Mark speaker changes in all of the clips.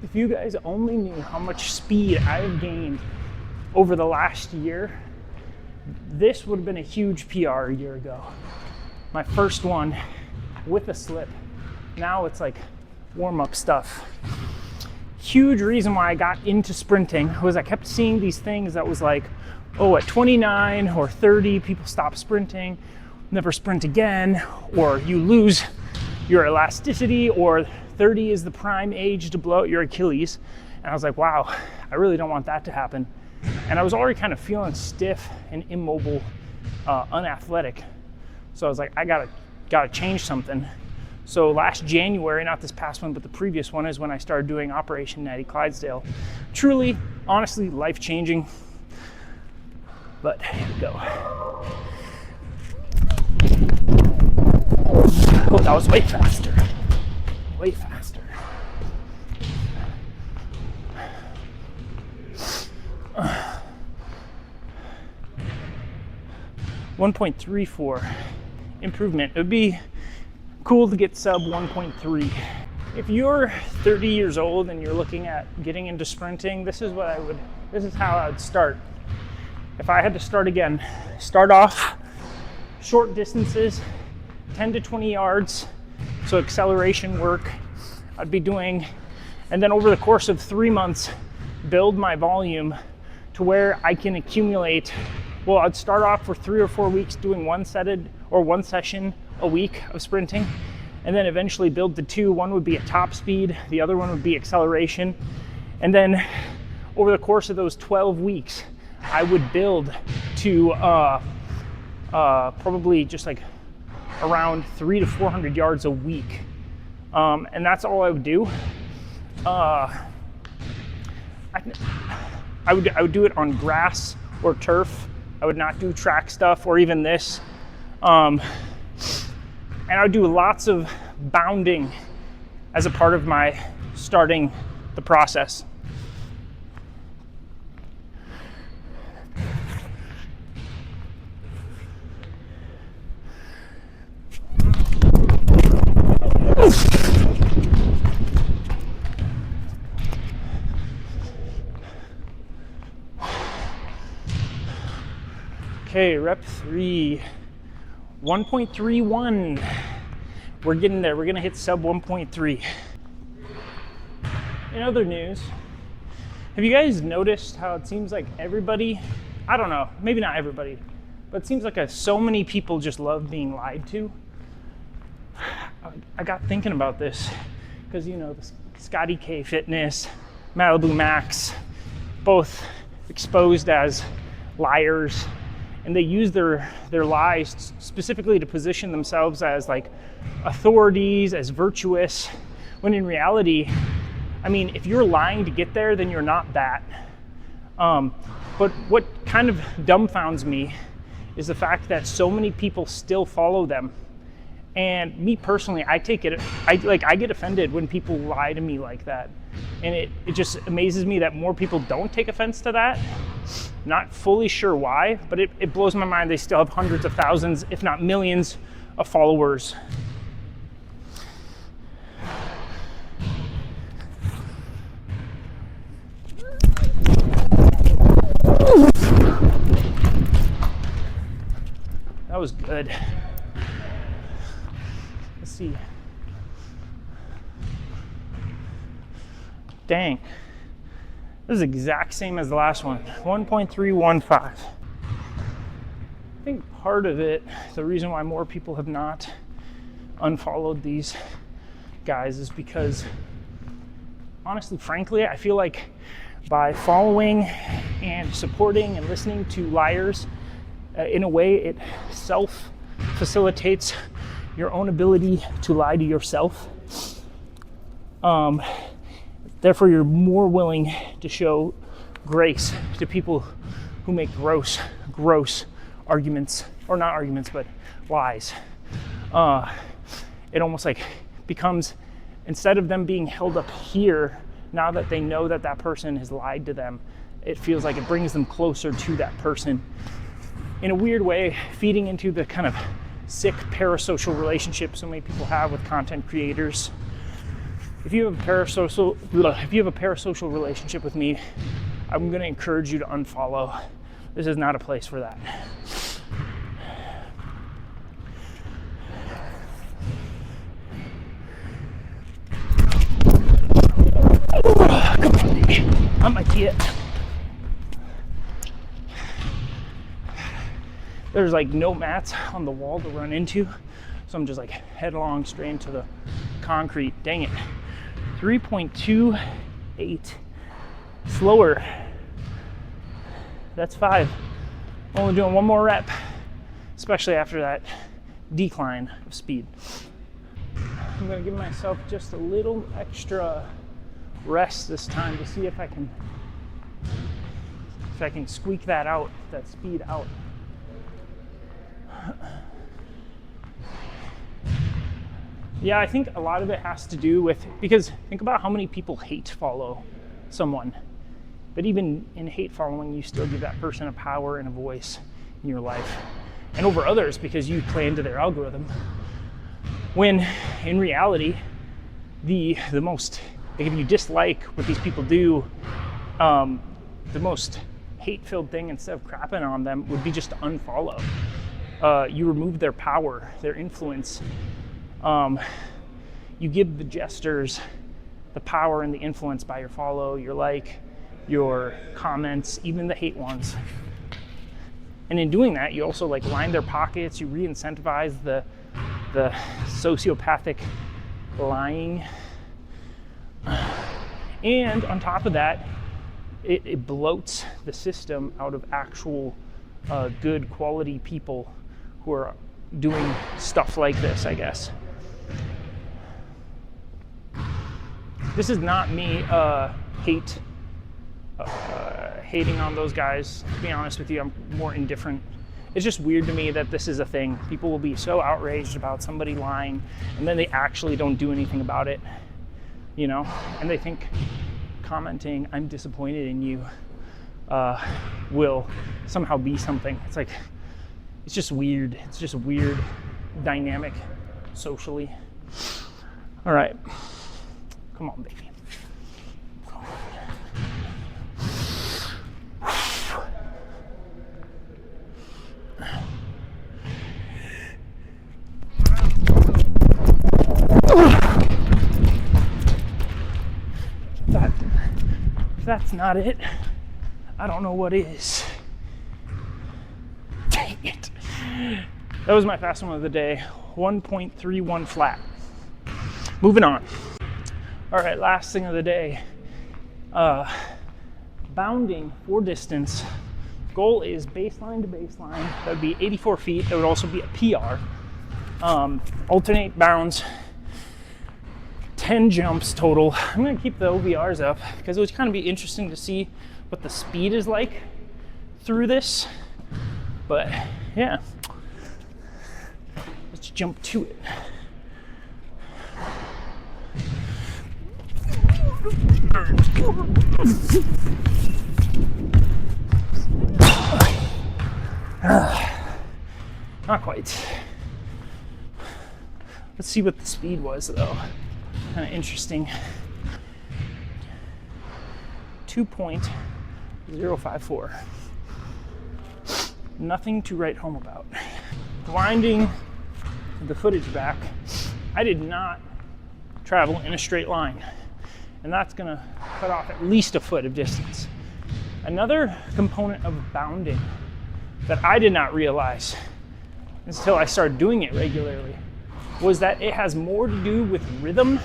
Speaker 1: If you guys only knew how much speed I've gained over the last year, this would have been a huge PR a year ago. My first one with a slip. Now it's like warm-up stuff. Huge reason why I got into sprinting was I kept seeing these things that was like, oh, at 29 or 30, people stop sprinting, never sprint again, or you lose your elasticity, or 30 is the prime age to blow out your Achilles. And I was like, wow, I really don't want that to happen. And I was already kind of feeling stiff and immobile, unathletic. So I was like, I gotta change something. So last January, not this past one, but the previous one, is when I started doing Operation Natty Clydesdale. Truly, honestly, life-changing. But here we go. Oh, that was way faster. Way faster. 1.34 improvement. It would be cool to get sub 1.3. If you're 30 years old and you're looking at getting into sprinting, this is how I would start. If I had to start again, start off short distances, 10 to 20 yards, so acceleration work I'd be doing, and then over the course of 3 months, build my volume to where I can accumulate. Well, I'd start off for 3 or 4 weeks doing one session a week of sprinting, and then eventually build to 2. One would be at top speed, the other one would be acceleration. And then over the course of those 12 weeks, I would build to probably just like around 300 to 400 yards a week. And that's all I would do. I would do it on grass or turf. I would not do track stuff or even this. And I would do lots of bounding as a part of my starting the process. Okay, rep 3, 1.31. We're getting there. We're gonna hit sub 1.3. In other news, have you guys noticed how it seems like everybody, I don't know, maybe not everybody, but it seems like so many people just love being lied to? I got thinking about this because, you know, the ScottyKFitness, MalibuMax, both exposed as liars, and they use their lies specifically to position themselves as like authorities, as virtuous, when in reality, I mean, if you're lying to get there, then you're not that. But what kind of dumbfounds me is the fact that so many people still follow them. And me personally, I get offended when people lie to me like that. And it just amazes me that more people don't take offense to that. Not fully sure why, but it blows my mind they still have hundreds of thousands, if not millions, of followers. That was good. Let's see. Dang. This is the exact same as the last one, 1.315. I think part of it, the reason why more people have not unfollowed these guys is because, honestly, frankly, I feel like by following and supporting and listening to liars, in a way, it self-facilitates your own ability to lie to yourself. Therefore, you're more willing to show grace to people who make gross arguments, or not arguments, but lies. It almost like becomes, instead of them being held up here, now that they know that that person has lied to them, it feels like it brings them closer to that person. In a weird way, feeding into the kind of sick parasocial relationship so many people have with content creators. if you have a parasocial relationship with me, I'm going to encourage you to unfollow. This is not a place for that. Come on, baby. I'm a kid. There's like no mats on the wall to run into, so I'm just like headlong straight into the concrete. Dang it. 3.28. Slower. That's 5. Only doing one more rep, especially after that decline of speed. I'm gonna give myself just a little extra rest this time to see if I can squeak that out, that speed out. Yeah, I think a lot of it has to do with, because think about how many people hate follow someone. But even in hate following, you still give that person a power and a voice in your life. And over others, because you play into their algorithm. When in reality, the most, like if you dislike what these people do, the most hate-filled thing, instead of crapping on them, would be just to unfollow. You remove their power, their influence. You give the jesters the power and the influence by your follow, your like, your comments, even the hate ones. And in doing that, you also like line their pockets, you re-incentivize the sociopathic lying. And on top of that, it bloats the system out of actual good quality people who are doing stuff like this, I guess. This is not me hating on those guys. To be honest with you, I'm more indifferent. It's just weird to me that this is a thing. People will be so outraged about somebody lying, and then they actually don't do anything about it, you know? And they think commenting, "I'm disappointed in you," will somehow be something. It's like, it's just weird. It's just a weird dynamic socially. All right. Come on, baby. If that's not it, I don't know what is. Dang it. That was my fast one of the day. 1.31 flat. Moving on. All right, last thing of the day. Bounding for distance. Goal is baseline to baseline. That would be 84 feet. That would also be a PR. Alternate bounds. 10 jumps total. I'm gonna keep the OVRs up because it would kind of be interesting to see what the speed is like through this. But yeah, let's jump to it. Not quite. Let's see what the speed was though. Kind of interesting. 2.054. Nothing to write home about. Winding the footage back, I did not travel in a straight line, and that's gonna cut off at least a foot of distance. Another component of bounding that I did not realize until I started doing it regularly was that it has more to do with rhythm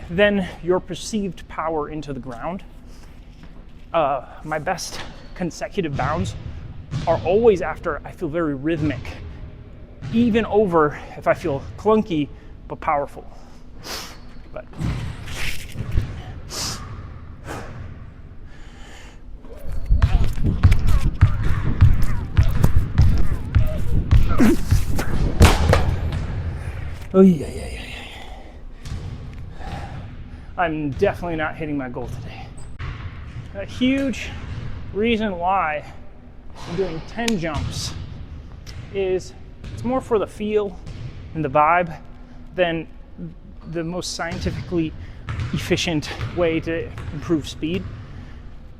Speaker 1: than your perceived power into the ground. My best consecutive bounds are always after I feel very rhythmic, even over if I feel clunky but powerful. But oh yeah. I'm definitely not hitting my goal today. A huge reason why I'm doing 10 jumps is it's more for the feel and the vibe than the most scientifically efficient way to improve speed.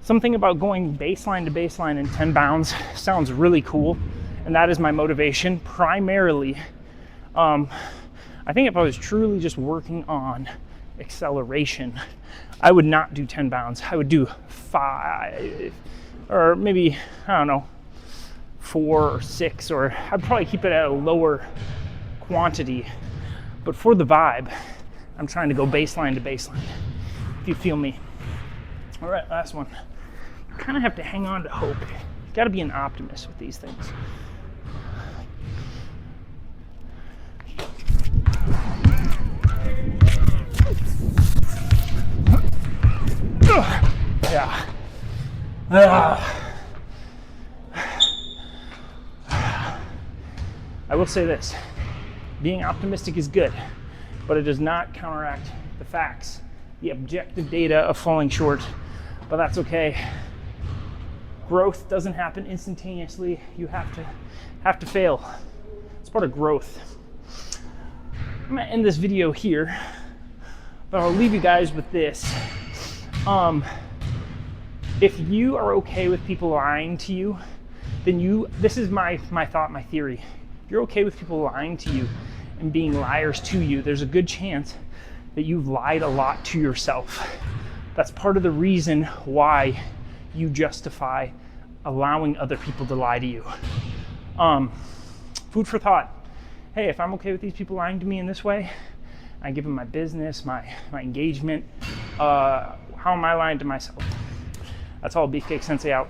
Speaker 1: Something about going baseline to baseline in 10 bounds sounds really cool, and that is my motivation primarily. I think if I was truly just working on acceleration, I would not do 10 bounds. I would do 5, or maybe, I don't know, 4 or 6, or I'd probably keep it at a lower quantity. But for the vibe, I'm trying to go baseline to baseline, if you feel me. All right, last one. You kind of have to hang on to hope. You got to be an optimist with these things. Yeah. I will say this, being optimistic is good, but it does not counteract the facts, the objective data of falling short, but that's okay. Growth doesn't happen instantaneously. You have to fail. It's part of growth. I'm gonna end this video here, but I'll leave you guys with this. If you are okay with people lying to you, then this is my thought, my theory. If you're okay with people lying to you and being liars to you, there's a good chance that you've lied a lot to yourself. That's part of the reason why you justify allowing other people to lie to you. Food for thought. Hey, if I'm okay with these people lying to me in this way, I give them my business, my engagement, how am I lying to myself? That's all. Beefcake Sensei out.